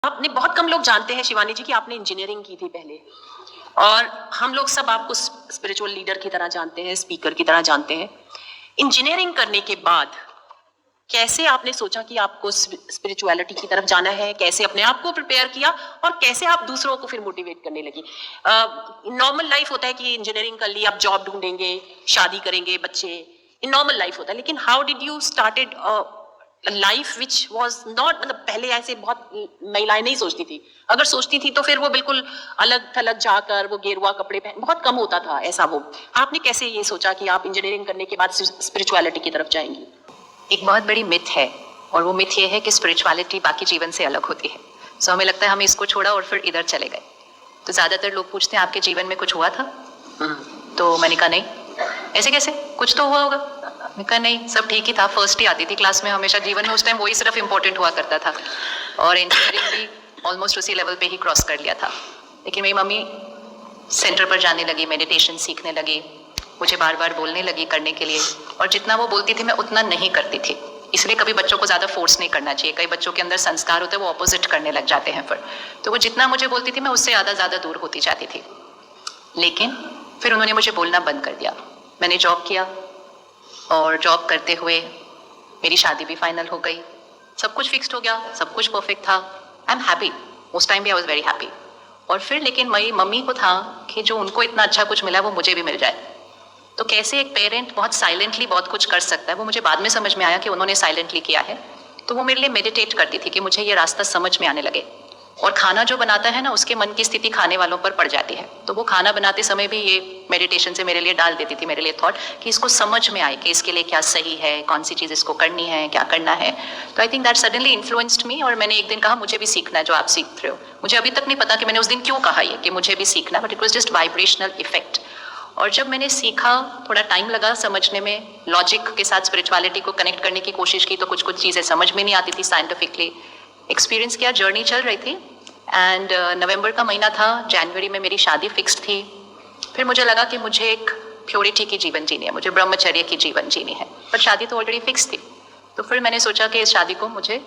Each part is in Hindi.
आपने बहुत कम लोग जानते हैं शिवानी जी कि आपने इंजीनियरिंग की थी पहले। और हम लोग सब आपको स्पिरिचुअल लीडर की तरह जानते हैं, स्पीकर की तरह जानते हैं। इंजीनियरिंग करने के बाद कैसे आपने सोचा कि आपको स्पिरिचुअलिटी की तरफ जाना है, कैसे अपने आप को प्रिपेयर किया और कैसे आप दूसरों को फिर मोटिवेट करने लगी? नॉर्मल लाइफ होता है कि इंजीनियरिंग कर ली, आप जॉब ढूंढेंगे, शादी करेंगे, बच्चे, नॉर्मल लाइफ होता है। लेकिन how did you started life which was not, मतलब पहले ऐसे बहुत महिलाएं नहीं सोचती थी, अगर सोचती थी तो फिर वो बिल्कुल अलग थलग जाकर वो गेरुआ कपड़े पहन, बहुत कम होता था ऐसा। वो आपने कैसे ये सोचा कि आप इंजीनियरिंग करने के बाद स्पिरिचुअलिटी की तरफ जाएंगी? एक बहुत बड़ी मिथ है, और वो मिथ ये है कि स्पिरिचुअलिटी बाकी जीवन से अलग होती है। सो हमें लगता है हमें इसको छोड़ा और फिर इधर चले गए। तो ज़्यादातर लोग पूछते हैं आपके जीवन में कुछ हुआ था? तो मैंने कहा नहीं। ऐसे कैसे, कुछ तो हुआ होगा। मैंने कहा नहीं, सब ठीक ही था। फर्स्ट ही आती थी क्लास में हमेशा जीवन में, उस टाइम वही सिर्फ इंपॉर्टेंट हुआ करता था। और इंजीनियरिंग भी ऑलमोस्ट उसी लेवल पे ही क्रॉस कर लिया था। लेकिन मेरी मम्मी सेंटर पर जाने लगी, मेडिटेशन सीखने लगी, मुझे बार बार बोलने लगी करने के लिए। और जितना वो बोलती थी मैं उतना नहीं करती थी। इसलिए कभी बच्चों को ज़्यादा फोर्स नहीं करना चाहिए। कई बच्चों के अंदर संस्कार होते हैं, वो ऑपोजिट करने लग जाते हैं फिर। तो वो जितना मुझे बोलती थी मैं उससे ज़्यादा दूर होती जाती थी। लेकिन फिर उन्होंने मुझे बोलना बंद कर दिया। मैंने जॉब किया और जॉब करते हुए मेरी शादी भी फाइनल हो गई। सब कुछ फिक्स्ड हो गया, सब कुछ परफेक्ट था। I am happy. उस टाइम भी आई वॉज वेरी हैप्पी। और फिर लेकिन मेरी मम्मी को था कि जो उनको इतना अच्छा कुछ मिला वो मुझे भी मिल जाए। तो कैसे एक पेरेंट बहुत साइलेंटली बहुत कुछ कर सकता है, वो मुझे बाद में समझ में आया कि उन्होंने साइलेंटली किया है। तो वो मेरे लिए मेडिटेट करती थी कि मुझे ये रास्ता समझ में आने लगे। और खाना जो बनाता है ना, उसके मन की स्थिति खाने वालों पर पड़ जाती है। तो वो खाना बनाते समय भी ये मेडिटेशन से मेरे लिए डाल देती थी, मेरे लिए थॉट कि इसको समझ में आए कि इसके लिए क्या सही है, कौन सी चीज़ इसको करनी है, क्या करना है। तो I think that suddenly influenced me. और मैंने एक दिन कहा मुझे भी सीखना है जो आप सीख रहे हो। मुझे अभी तक नहीं पता कि मैंने उस दिन क्यों कहा ये कि मुझे भी सीखना, but it was just vibrational effect. और जब मैंने सीखा, थोड़ा टाइम लगा समझने में, लॉजिक के साथ स्पिरिचुअलिटी को कनेक्ट करने की कोशिश की तो कुछ चीज़ें समझ में नहीं आती थी साइंटिफिकली। एक्सपीरियंस किया, जर्नी चल रही थी। एंड नवंबर का महीना था, जनवरी में मेरी शादी फिक्स थी। फिर मुझे लगा कि मुझे एक प्योरिटी की जीवन जीनी है, मुझे ब्रह्मचर्य की जीवन जीनी है, पर शादी तो ऑलरेडी फिक्स थी। तो फिर मैंने सोचा कि इस शादी को मुझे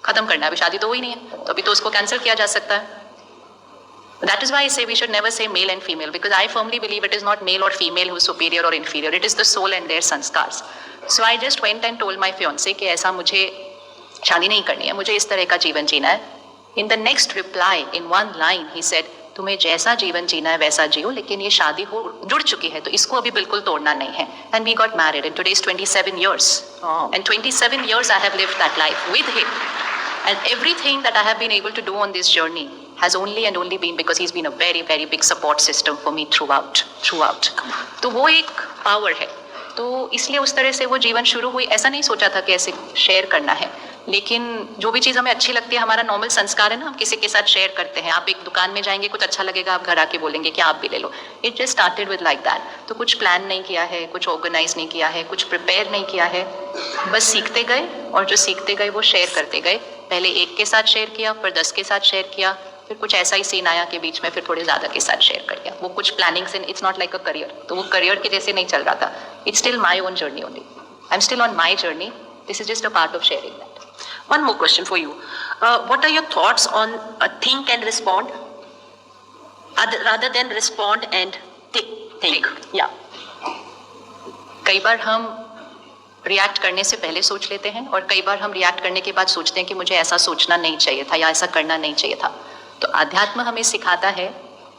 खत्म करना है। अभी शादी तो हुई नहीं है, तो अभी तो उसको कैंसिल किया जा सकता है। That is why I say we should never say male and female, because I firmly believe it is not male or female who is superior or inferior. It is the soul and their sanskars. So I just went and told my fiancé कि ऐसा मुझे शादी नहीं करनी है, मुझे इस तरह का जीवन जीना है। In the next reply, in one line, he said, तुम्हें जैसा जीवन जीना है वैसा जियो, लेकिन ये शादी हो जुड़ चुकी है तो इसको अभी बिल्कुल तोड़ना नहीं है। And we got married, and today is 27 years. And 27 years I have lived that life with him. And everything that I have been able to do on this journey has only and only been because he's been a very, very big support system for me throughout. तो वो एक पावर है। तो इसलिए उस तरह से वो जीवन शुरू हुई। ऐसा नहीं सोचा था कि ऐसे शेयर करना है, लेकिन जो भी चीज़ हमें अच्छी लगती है, हमारा नॉर्मल संस्कार है ना, हम किसी के साथ शेयर करते हैं। आप एक दुकान में जाएंगे, कुछ अच्छा लगेगा, आप घर आके बोलेंगे कि आप भी ले लो। It just started with like that. तो कुछ प्लान नहीं किया है, कुछ ऑर्गेनाइज नहीं किया है, कुछ प्रिपेयर नहीं किया है, बस सीखते गए। और जो सीखते गए वो शेयर करते गए। पहले एक के साथ शेयर किया, फिर 10 के साथ शेयर किया, फिर कुछ ऐसा ही सीन आया कि बीच में फिर थोड़े ज़्यादा के साथ शेयर कर दिया। वो कुछ प्लानिंग से, it's not like a career, तो वो करियर के जैसे नहीं चल रहा था। It's still my own journey only. I am still on my journey. This is just a part of sharing that. One more question for you. What are your thoughts on think and respond rather than respond and think? Yeah. कई बार हम रिएक्ट करने से पहले सोच लेते हैं, और कई बार हम रिएक्ट करने के बाद सोचते हैं कि मुझे ऐसा सोचना नहीं चाहिए था या ऐसा करना नहीं चाहिए था। तो आध्यात्म हमें सिखाता है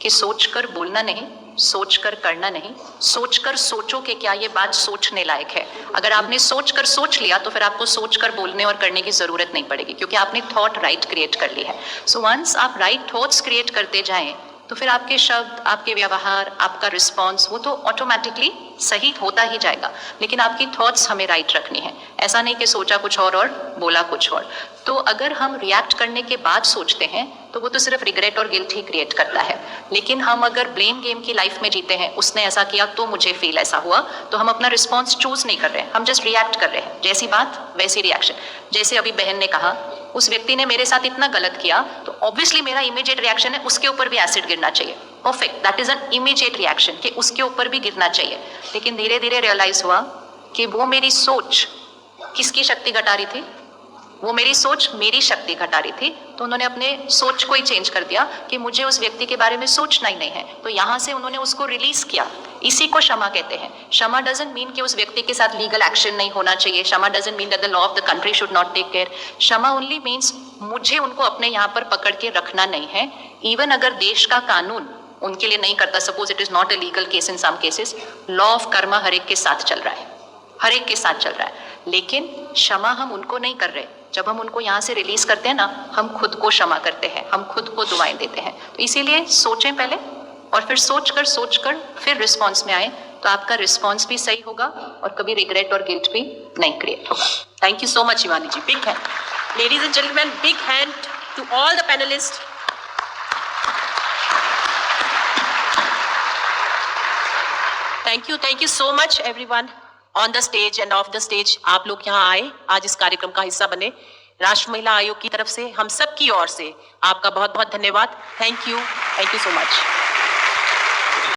कि सोचकर बोलना नहीं, सोचकर करना नहीं, सोचकर सोचो कि क्या ये बात सोचने लायक है। अगर आपने सोचकर सोच लिया तो फिर आपको सोचकर बोलने और करने की जरूरत नहीं पड़ेगी, क्योंकि आपने थॉट राइट क्रिएट कर ली है। सो वंस आप राइट थॉट्स क्रिएट करते जाएं तो फिर आपके शब्द, आपके व्यवहार, आपका रिस्पॉन्स वो तो ऑटोमेटिकली सही होता ही जाएगा। लेकिन आपकी थॉट्स हमें राइट रखनी है। ऐसा नहीं कि सोचा कुछ और बोला कुछ और। तो अगर हम रिएक्ट करने के बाद सोचते हैं तो वो तो सिर्फ रिग्रेट और गिल्ट ही क्रिएट करता है। लेकिन हम अगर ब्लेम गेम की लाइफ में जीते हैं, उसने ऐसा किया तो मुझे फील ऐसा हुआ, तो हम अपना रिस्पॉन्स चूज नहीं कर रहे हैं, हम जस्ट रिएक्ट कर रहे हैं। जैसी बात वैसी रिएक्शन। जैसे अभी बहन ने कहा उस व्यक्ति ने मेरे साथ इतना गलत किया, तो ऑब्वियसली मेरा इमीडिएट रिएक्शन है उसके ऊपर भी एसिड गिरना चाहिए। Perfect, that is an immediate reaction कि उसके ऊपर भी गिरना चाहिए। लेकिन धीरे धीरे रियलाइज हुआ कि वो मेरी सोच किसकी शक्ति घटा रही थी? वो मेरी सोच मेरी शक्ति घटा रही थी। तो उन्होंने अपने सोच को ही चेंज कर दिया कि मुझे उस व्यक्ति के बारे में सोचना ही नहीं है, तो यहाँ से उन्होंने उसको रिलीज किया। इसी को क्षमा कहते हैं। क्षमा डजंट मीन कि उस व्यक्ति के साथ लीगल एक्शन नहीं होना चाहिए। क्षमा doesn't mean that the law of the country should not take care. क्षमा ओनली मीन्स मुझे उनको अपने यहाँ पर पकड़ के रखना नहीं है। इवन अगर देश का कानून उनके लिए नहीं करता, suppose it is not a legal case in some cases, law of karma हर एक के साथ चल रहा है, हर एक के साथ चल रहा है। लेकिन क्षमा हम उनको नहीं कर रहे। जब हम उनको यहाँ से रिलीज करते हैं ना, हम खुद को क्षमा करते हैं, हम खुद को दुआएं देते हैं। तो इसीलिए सोचें पहले, और फिर सोचकर फिर रिस्पॉन्स में आए, तो आपका रिस्पॉन्स भी सही होगा और कभी रिग्रेट और गिल्ट भी नहीं क्रिएट होगा। Thank you so much, Shivani ji. Big hand. Ladies and gentlemen, big hand to all the panelists. Thank you so much everyone on the stage and off the stage. आप लोग यहाँ आए, आज इस कार्यक्रम का हिस्सा बने। राष्ट्र महिला आयोग की तरफ से हम सब की ओर से आपका बहुत बहुत धन्यवाद। Thank you so much.